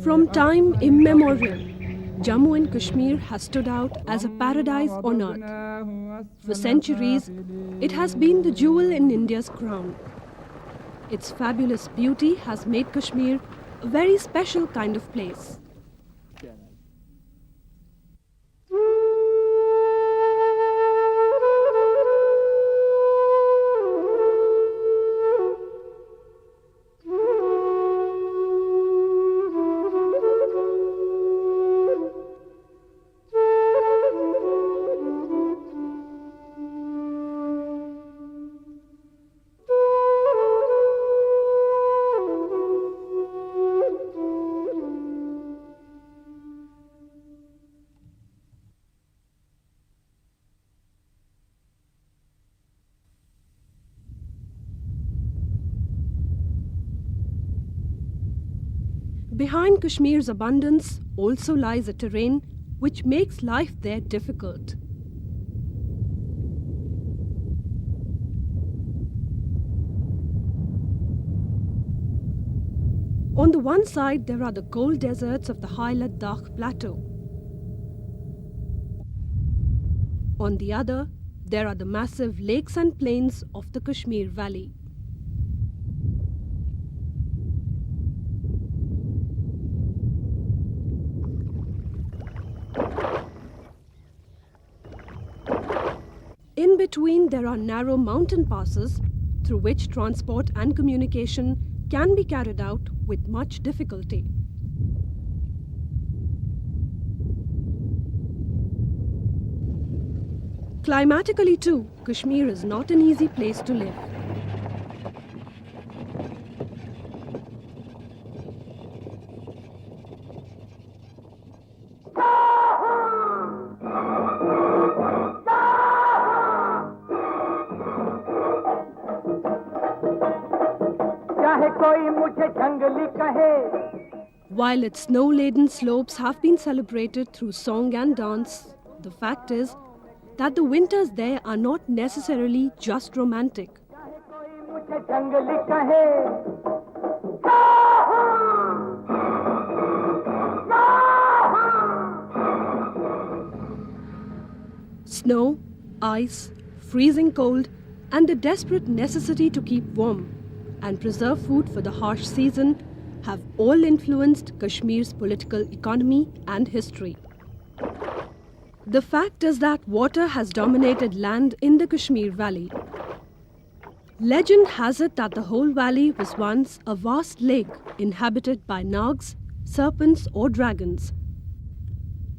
From time immemorial, Jammu and Kashmir has stood out as a paradise on earth. For centuries, it has been the jewel in India's crown. Its fabulous beauty has made Kashmir a very special kind of place. Behind Kashmir's abundance also lies a terrain which makes life there difficult. On the one side, there are the cold deserts of the high Ladakh plateau. On the other, there are the massive lakes and plains of the Kashmir Valley. In between, there are narrow mountain passes through which transport and communication can be carried out with much difficulty. Climatically too, Kashmir is not an easy place to live. While its snow-laden slopes have been celebrated through song and dance, the fact is that the winters there are not necessarily just romantic. Snow, ice, freezing cold, and the desperate necessity to keep warm and preserve food for the harsh season have all influenced Kashmir's political economy and history. The fact is that water has dominated land in the Kashmir Valley. Legend has it that the whole valley was once a vast lake inhabited by nags, serpents or dragons.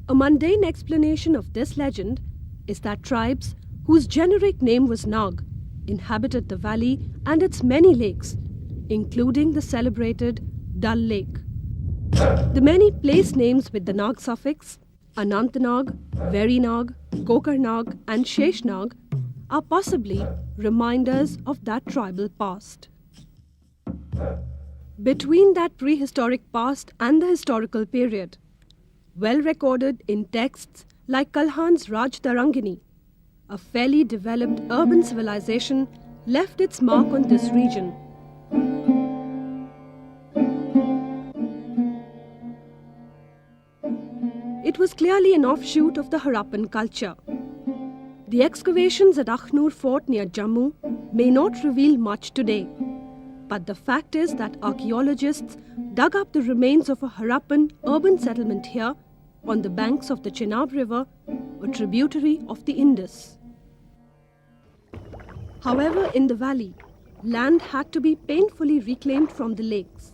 A mundane explanation of this legend is that tribes whose generic name was Nag inhabited the valley and its many lakes, including the celebrated Dal Lake. The many place names with the Nag suffix, Anantnag, Verinag, Kokarnag and Sheshnag, are possibly reminders of that tribal past. Between that prehistoric past and the historical period, well recorded in texts like Kalhan's Raj Tarangini, a fairly developed urban civilization left its mark on this region. It was clearly an offshoot of the Harappan culture. The excavations at Akhnur Fort near Jammu may not reveal much today, but the fact is that archaeologists dug up the remains of a Harappan urban settlement here on the banks of the Chenab River, a tributary of the Indus. However, in the valley, land had to be painfully reclaimed from the lakes.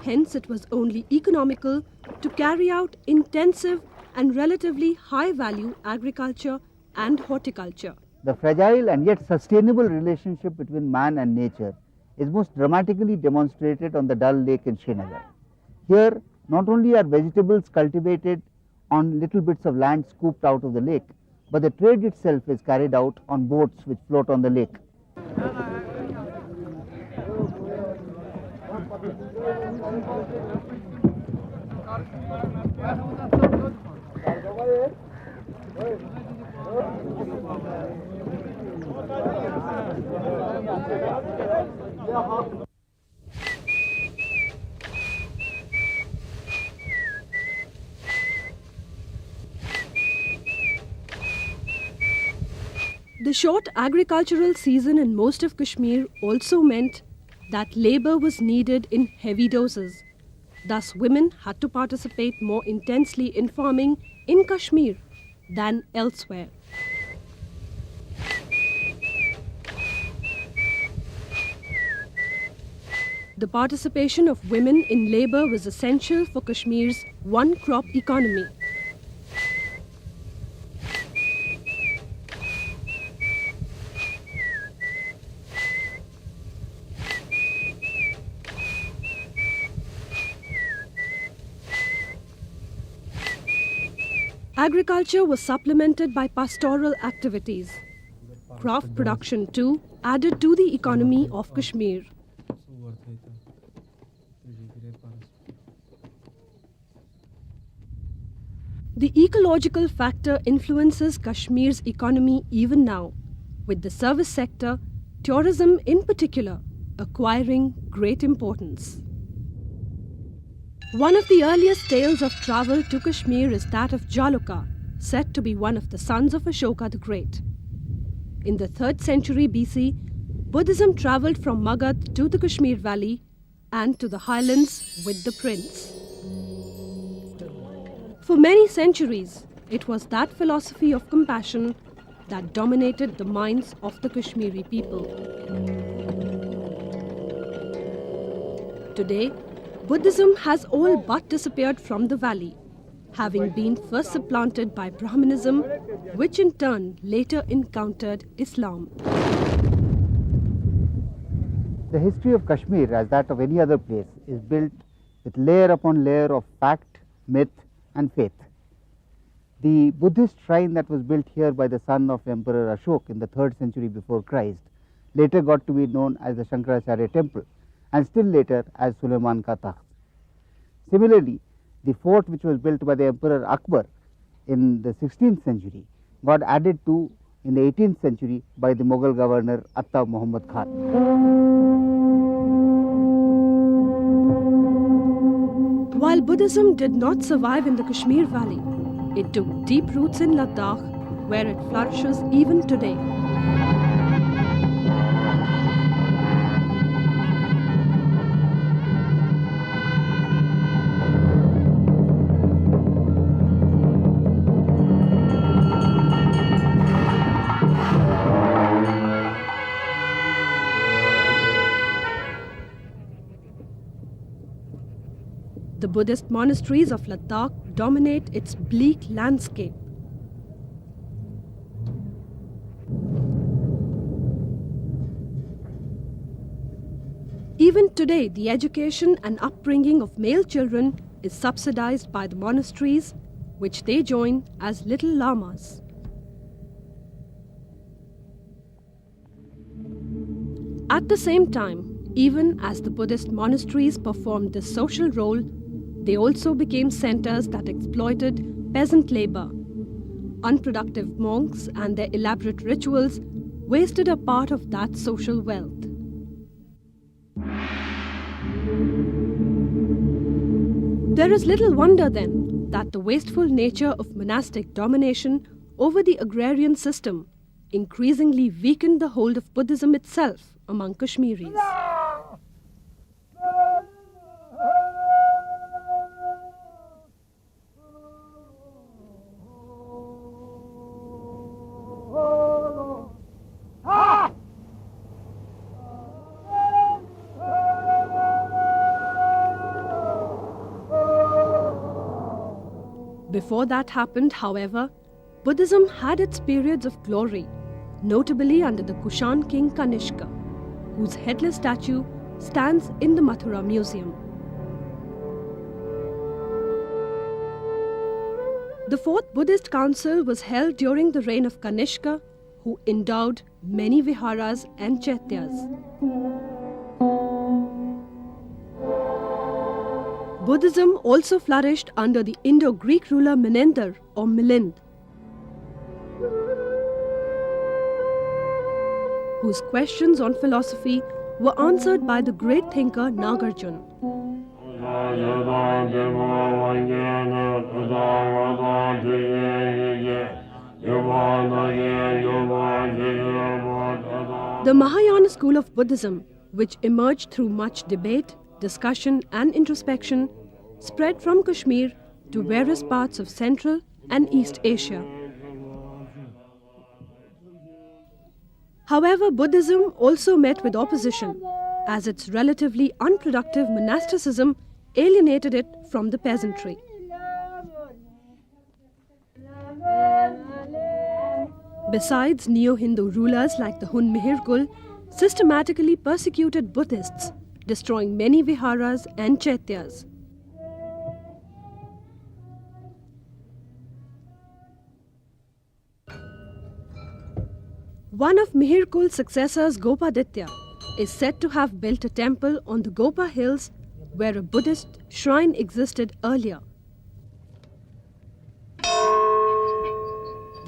Hence, it was only economical to carry out intensive and relatively high-value agriculture and horticulture. The fragile and yet sustainable relationship between man and nature is most dramatically demonstrated on the Dal Lake in Srinagar. Here, not only are vegetables cultivated on little bits of land scooped out of the lake, but the trade itself is carried out on boats which float on the lake. The short agricultural season in most of Kashmir also meant that labour was needed in heavy doses. Thus, women had to participate more intensely in farming in Kashmir than elsewhere. The participation of women in labour was essential for Kashmir's one-crop economy. Agriculture was supplemented by pastoral activities. Craft production too added to the economy of Kashmir. The ecological factor influences Kashmir's economy even now, with the service sector, tourism in particular, acquiring great importance. One of the earliest tales of travel to Kashmir is that of Jaluka, said to be one of the sons of Ashoka the Great. In the 3rd century BC, Buddhism travelled from Magadh to the Kashmir Valley and to the highlands with the prince. For many centuries, it was that philosophy of compassion that dominated the minds of the Kashmiri people. Today, Buddhism has all but disappeared from the valley, having been first supplanted by Brahmanism, which in turn later encountered Islam. The history of Kashmir, as that of any other place, is built with layer upon layer of fact, myth and faith. The Buddhist shrine that was built here by the son of Emperor Ashok in the 3rd century before Christ later got to be known as the Shankaracharya temple and still later as Suleiman Ka Takht. Similarly, the fort which was built by the Emperor Akbar in the 16th century got added to in the 18th century by the Mughal governor Atta Muhammad Khan. While Buddhism did not survive in the Kashmir Valley, it took deep roots in Ladakh, where it flourishes even today. The Buddhist monasteries of Ladakh dominate its bleak landscape. Even today, the education and upbringing of male children is subsidized by the monasteries, which they join as little lamas. At the same time, even as the Buddhist monasteries performed this social role, they also became centers that exploited peasant labor. Unproductive monks and their elaborate rituals wasted a part of that social wealth. There is little wonder then that the wasteful nature of monastic domination over the agrarian system increasingly weakened the hold of Buddhism itself among Kashmiris. Before that happened, however, Buddhism had its periods of glory, notably under the Kushan king Kanishka, whose headless statue stands in the Mathura Museum. The Fourth Buddhist Council was held during the reign of Kanishka, who endowed many viharas and chaityas. Buddhism also flourished under the Indo-Greek ruler Menander or Milind, whose questions on philosophy were answered by the great thinker Nagarjuna. The Mahayana school of Buddhism, which emerged through much debate, discussion and introspection, spread from Kashmir to various parts of Central and East Asia. However, Buddhism also met with opposition, as its relatively unproductive monasticism alienated it from the peasantry. Besides, Neo-Hindu rulers like the Hun Mihirkul systematically persecuted Buddhists, destroying many viharas and chaityas. One of Mihirkul's successors, Gopaditya, is said to have built a temple on the Gopa hills where a Buddhist shrine existed earlier.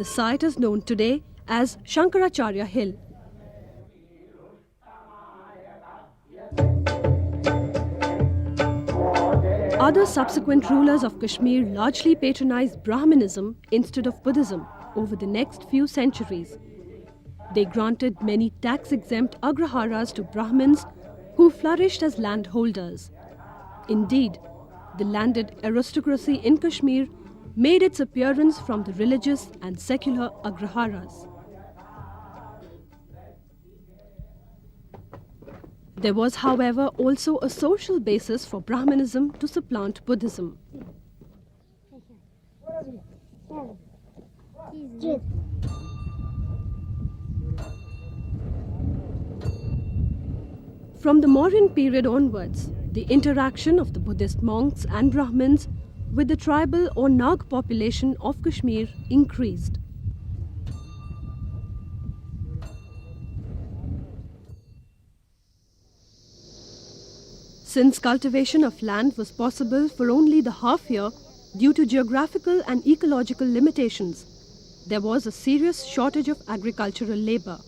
The site is known today as Shankaracharya Hill. Other subsequent rulers of Kashmir largely patronized Brahmanism instead of Buddhism over the next few centuries. They granted many tax-exempt agraharas to Brahmins who flourished as landholders. Indeed, the landed aristocracy in Kashmir made its appearance from the religious and secular agraharas. There was, however, also a social basis for Brahmanism to supplant Buddhism. From the Mauryan period onwards, the interaction of the Buddhist monks and Brahmins with the tribal or Nag population of Kashmir increased. Since cultivation of land was possible for only the half year due to geographical and ecological limitations, there was a serious shortage of agricultural labor.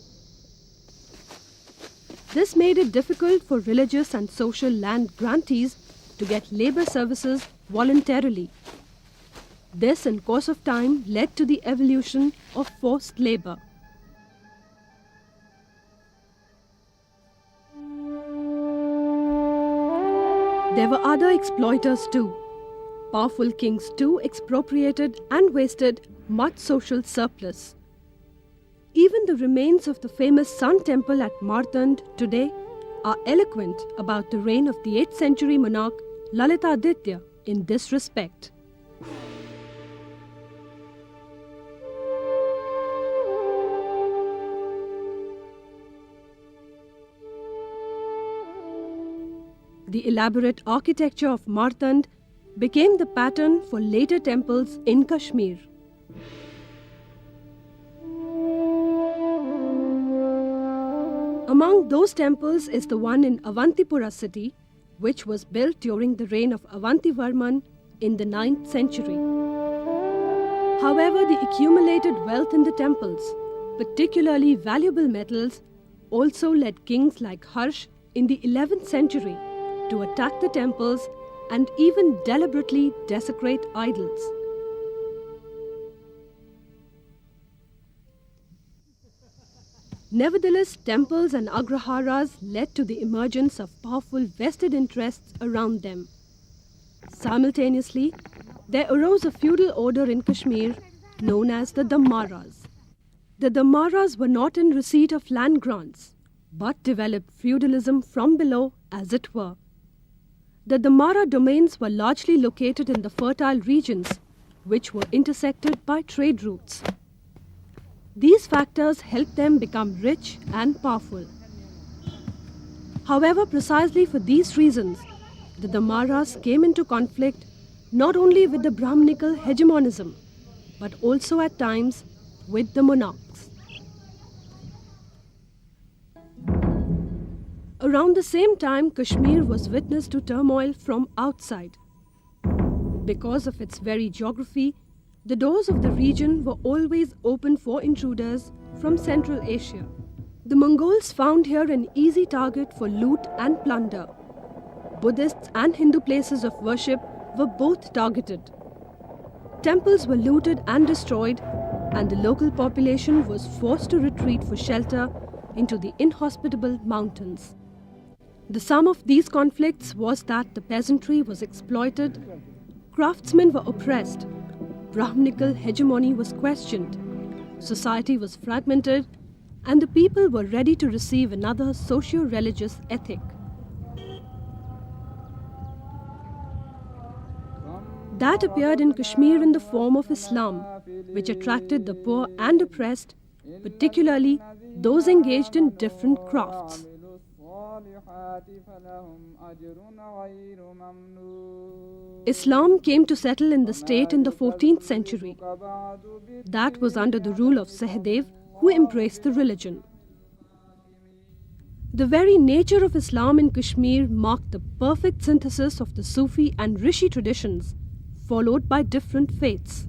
This made it difficult for religious and social land grantees to get labor services voluntarily. This, in course of time, led to the evolution of forced labor. There were other exploiters too. Powerful kings too expropriated and wasted much social surplus. Even the remains of the famous Sun Temple at Martand today are eloquent about the reign of the 8th century monarch Lalitaditya in this respect. The elaborate architecture of Martand became the pattern for later temples in Kashmir. Among those temples is the one in Avantipura city, which was built during the reign of Avantivarman in the 9th century. However, the accumulated wealth in the temples, particularly valuable metals, also led kings like Harsh in the 11th century to attack the temples and even deliberately desecrate idols. Nevertheless, temples and agraharas led to the emergence of powerful vested interests around them. Simultaneously, there arose a feudal order in Kashmir known as the Dammaras. The Dammaras were not in receipt of land grants, but developed feudalism from below, as it were. The Dammara domains were largely located in the fertile regions, which were intersected by trade routes. These factors helped them become rich and powerful. However, precisely for these reasons, the Dammaras came into conflict not only with the Brahminical hegemonism, but also at times with the monarchs. Around the same time, Kashmir was witness to turmoil from outside. Because of its very geography, the doors of the region were always open for intruders from Central Asia. The Mongols found here an easy target for loot and plunder. Buddhists and Hindu places of worship were both targeted. Temples were looted and destroyed, and the local population was forced to retreat for shelter into the inhospitable mountains. The sum of these conflicts was that the peasantry was exploited, craftsmen were oppressed, Brahmanical hegemony was questioned, society was fragmented, and the people were ready to receive another socio-religious ethic. That appeared in Kashmir in the form of Islam, which attracted the poor and oppressed, particularly those engaged in different crafts. Islam came to settle in the state in the 14th century. That was under the rule of Sahdev, who embraced the religion. The very nature of Islam in Kashmir marked the perfect synthesis of the Sufi and Rishi traditions, followed by different faiths.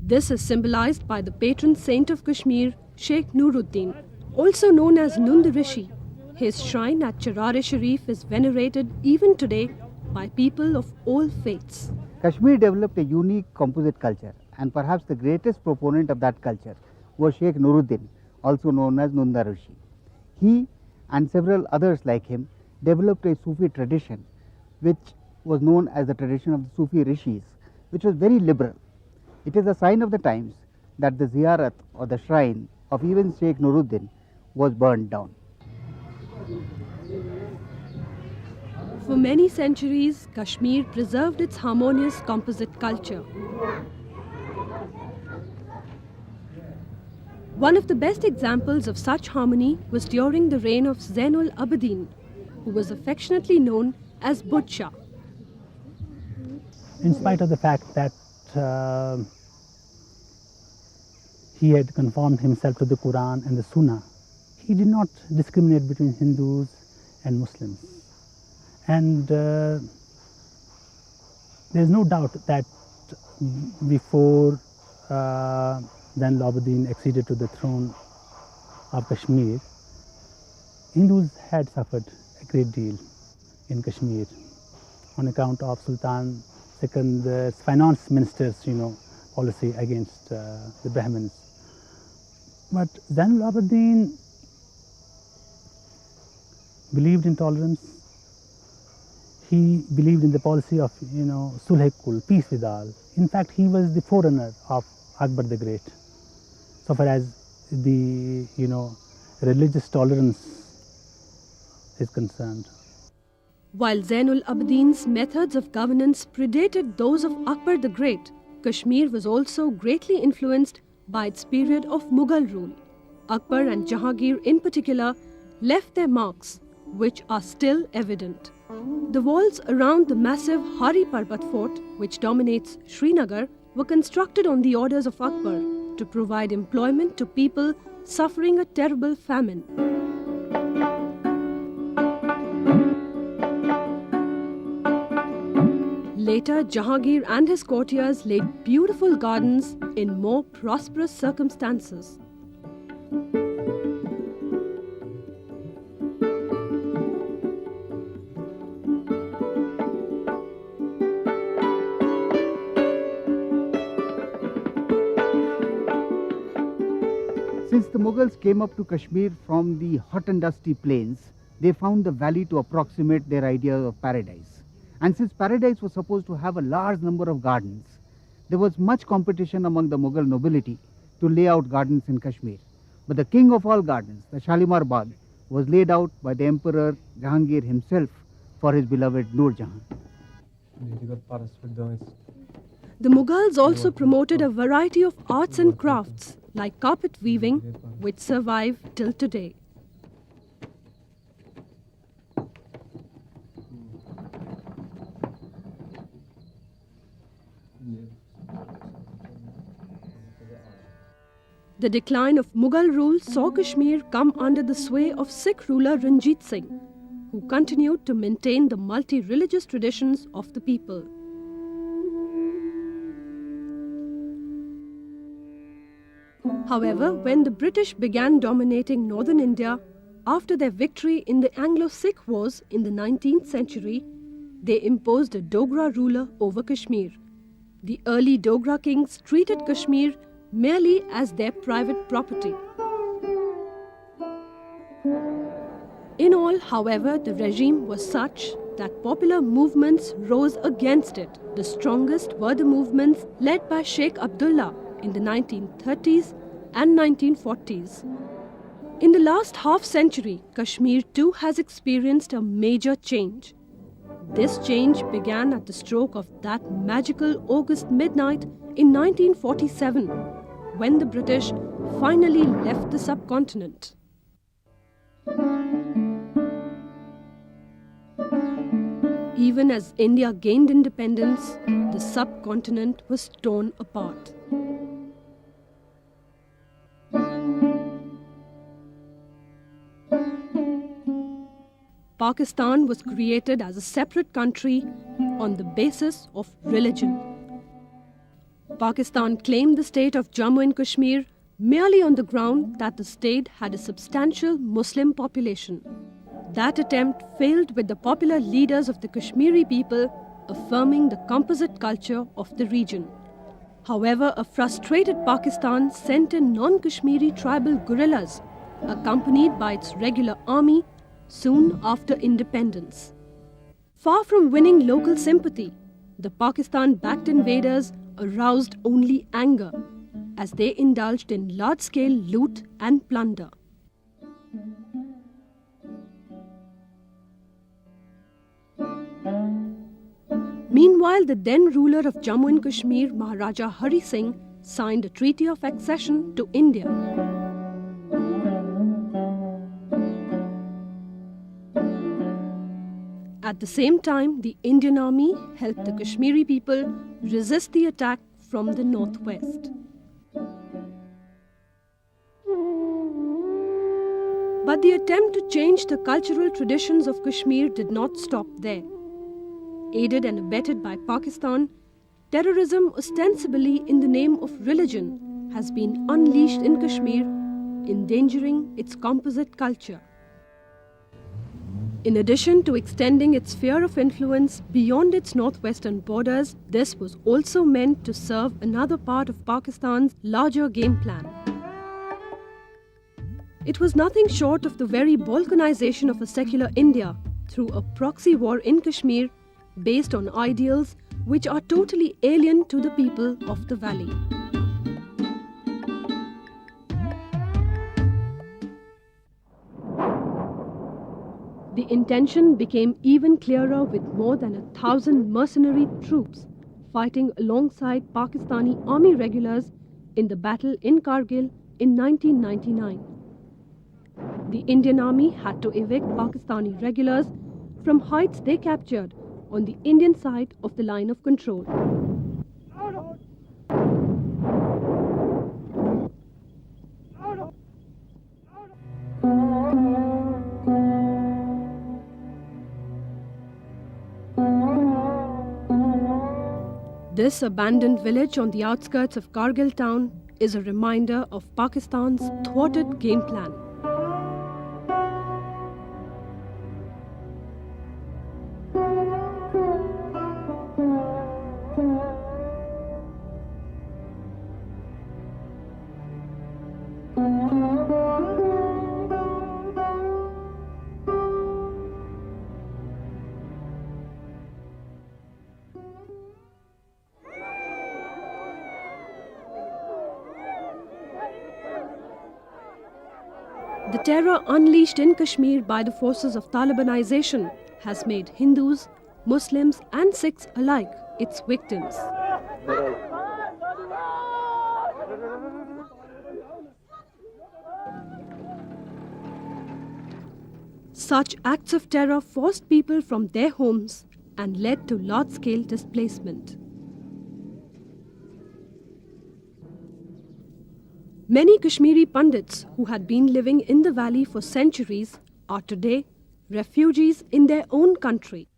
This is symbolized by the patron saint of Kashmir, Sheikh Nuruddin, also known as Nund Rishi. His shrine at Charare Sharif is venerated even today by people of all faiths. Kashmir developed a unique composite culture, and perhaps the greatest proponent of that culture was Sheikh Nuruddin, also known as Nunda Rishi. He and several others like him developed a Sufi tradition which was known as the tradition of the Sufi Rishis, which was very liberal. It is a sign of the times that the ziyarat or the shrine of even Sheikh Nuruddin was burned down. For many centuries, Kashmir preserved its harmonious composite culture. One of the best examples of such harmony was during the reign of Zainul Abidin, who was affectionately known as Bhut Shah. In spite of the fact that he had conformed himself to the Quran and the Sunnah, he did not discriminate between Hindus and Muslims. And there is no doubt that before Zainul Abidin acceded to the throne of Kashmir, Hindus had suffered a great deal in Kashmir on account of Sultan Sikandar's finance minister's policy against the Brahmins. But Zainul Abidin believed in tolerance. He believed in the policy of Sulh-e-Kul, peace with all. In fact, he was the forerunner of Akbar the Great, so far as the religious tolerance is concerned. While Zainul Abidin's methods of governance predated those of Akbar the Great, Kashmir was also greatly influenced by its period of Mughal rule. Akbar and Jahangir in particular left their marks, which are still evident. The walls around the massive Hari Parbat fort, which dominates Srinagar, were constructed on the orders of Akbar to provide employment to people suffering a terrible famine. Later, Jahangir and his courtiers laid beautiful gardens in more prosperous circumstances. Since the Mughals came up to Kashmir from the hot and dusty plains, they found the valley to approximate their idea of paradise. And since paradise was supposed to have a large number of gardens, there was much competition among the Mughal nobility to lay out gardens in Kashmir. But the king of all gardens, the Shalimar Bagh, was laid out by the Emperor Jahangir himself for his beloved Nur Jahan. The Mughals also promoted a variety of arts and crafts like carpet weaving, which survive till today. The decline of Mughal rule saw Kashmir come under the sway of Sikh ruler Ranjit Singh, who continued to maintain the multi-religious traditions of the people. However, when the British began dominating northern India after their victory in the Anglo-Sikh Wars in the 19th century, they imposed a Dogra ruler over Kashmir. The early Dogra kings treated Kashmir merely as their private property. Overall, however, the regime was such that popular movements rose against it. The strongest were the movements led by Sheikh Abdullah in the 1930s and 1940s. In the last half century, Kashmir too has experienced a major change. This change began at the stroke of that magical August midnight in 1947, when the British finally left the subcontinent. Even as India gained independence, the subcontinent was torn apart. Pakistan was created as a separate country on the basis of religion. Pakistan claimed the state of Jammu and Kashmir merely on the ground that the state had a substantial Muslim population. That attempt failed, with the popular leaders of the Kashmiri people affirming the composite culture of the region. However, a frustrated Pakistan sent in non-Kashmiri tribal guerrillas, accompanied by its regular army, soon after independence. Far from winning local sympathy, the Pakistan-backed invaders aroused only anger as they indulged in large-scale loot and plunder. Meanwhile, the then ruler of Jammu and Kashmir, Maharaja Hari Singh, signed a treaty of accession to India. At the same time, the Indian army helped the Kashmiri people resist the attack from the northwest. But the attempt to change the cultural traditions of Kashmir did not stop there. Aided and abetted by Pakistan, terrorism ostensibly in the name of religion has been unleashed in Kashmir, endangering its composite culture. In addition to extending its sphere of influence beyond its northwestern borders, this was also meant to serve another part of Pakistan's larger game plan. It was nothing short of the very balkanization of a secular India through a proxy war in Kashmir based on ideals which are totally alien to the people of the valley. The intention became even clearer with more than 1,000 mercenary troops fighting alongside Pakistani army regulars in the battle in Kargil in 1999. The Indian army had to evict Pakistani regulars from heights they captured on the Indian side of the line of control. This abandoned village on the outskirts of Kargil town is a reminder of Pakistan's thwarted game plan. The terror unleashed in Kashmir by the forces of Talibanization has made Hindus, Muslims and Sikhs alike its victims. Such acts of terror forced people from their homes and led to large-scale displacement. Many Kashmiri Pandits who had been living in the valley for centuries are today refugees in their own country.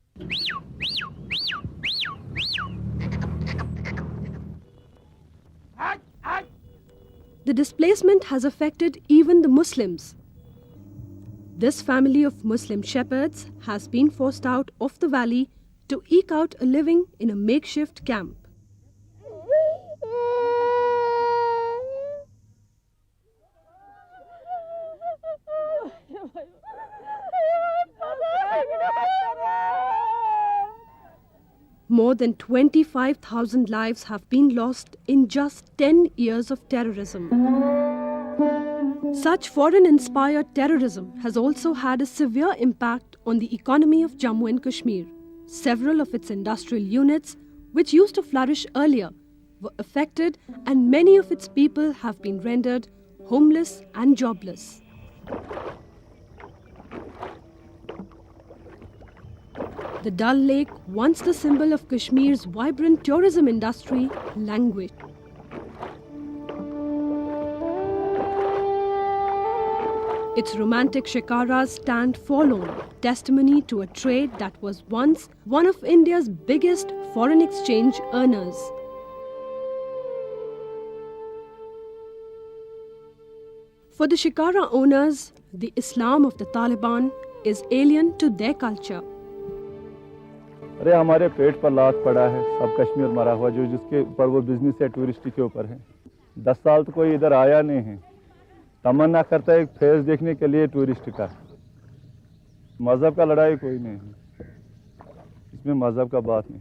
The displacement has affected even the Muslims. This family of Muslim shepherds has been forced out of the valley to eke out a living in a makeshift camp. More than 25,000 lives have been lost in just 10 years of terrorism. Such foreign-inspired terrorism has also had a severe impact on the economy of Jammu and Kashmir. Several of its industrial units, which used to flourish earlier, were affected, and many of its people have been rendered homeless and jobless. The Dal Lake, once the symbol of Kashmir's vibrant tourism industry, languished. Its romantic shikaras stand forlorn, testimony to a trade that was once one of India's biggest foreign exchange earners. For the shikara owners, the Islam of the Taliban is alien to their culture. अरे हमारे पेट पर लात पड़ा है, सब कश्मीर मरा हुआ, जो जिसके ऊपर वो बिजनेस है टूरिस्ट के ऊपर है। 10 साल तो कोई इधर आया नहीं है। तमन्ना करता है एक फेस देखने के लिए टूरिस्ट का। मज़हब का लड़ाई कोई नहीं है, इसमें मज़हब का बात नहीं।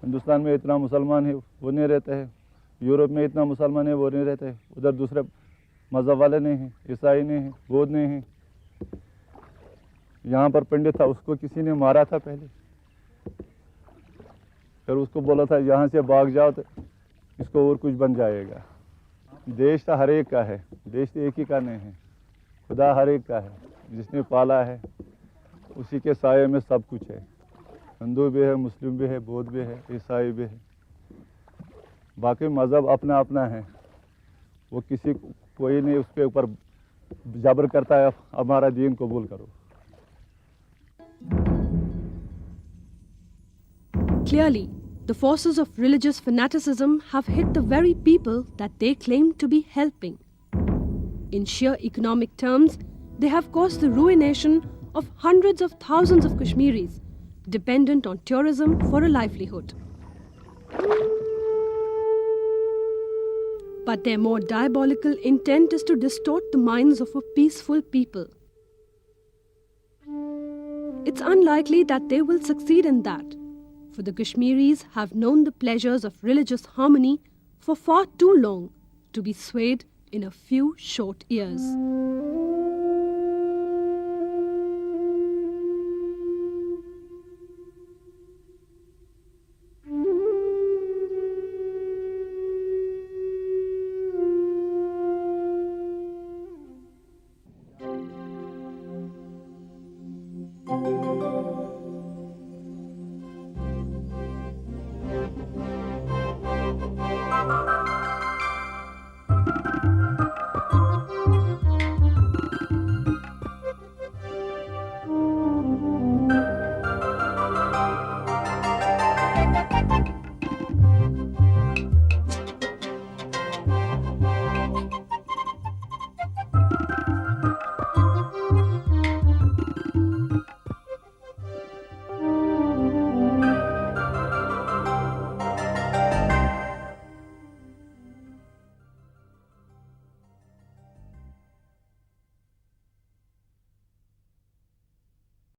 हिंदुस्तान में इतना मुसलमान है वो नहीं रहते हैं, यूरोप में इतना मुसलमान है वो नहीं रहते हैं, उधर दूसरे मज़हब वाले नहीं हैं, ईसाई नहीं हैं, बौद्ध नहीं हैं। यहाँ पर पंडित था, उसको किसी ने मारा था पहले, फिर उसको बोला था यहाँ से भाग जाओ तो इसको और कुछ बन जाएगा। देश तो हर एक का है, देश तो एक ही का नहीं है, खुदा हर एक का है, जिसने पाला है उसी के साये में सब कुछ है। हिंदू भी है, मुस्लिम भी है, बौद्ध भी है, ईसाई भी है। बाकी मज़हब अपना अपना है, वो किसी कोई नहीं उसके ऊपर जबर करता है हमारा दीन कबूल करो। Clearly, the forces of religious fanaticism have hit the very people that they claim to be helping. In sheer economic terms, they have caused the ruination of hundreds of thousands of Kashmiris dependent on tourism for a livelihood. But their more diabolical intent is to distort the minds of a peaceful people. It's unlikely that they will succeed in that, for the Kashmiris have known the pleasures of religious harmony for far too long to be swayed in a few short years.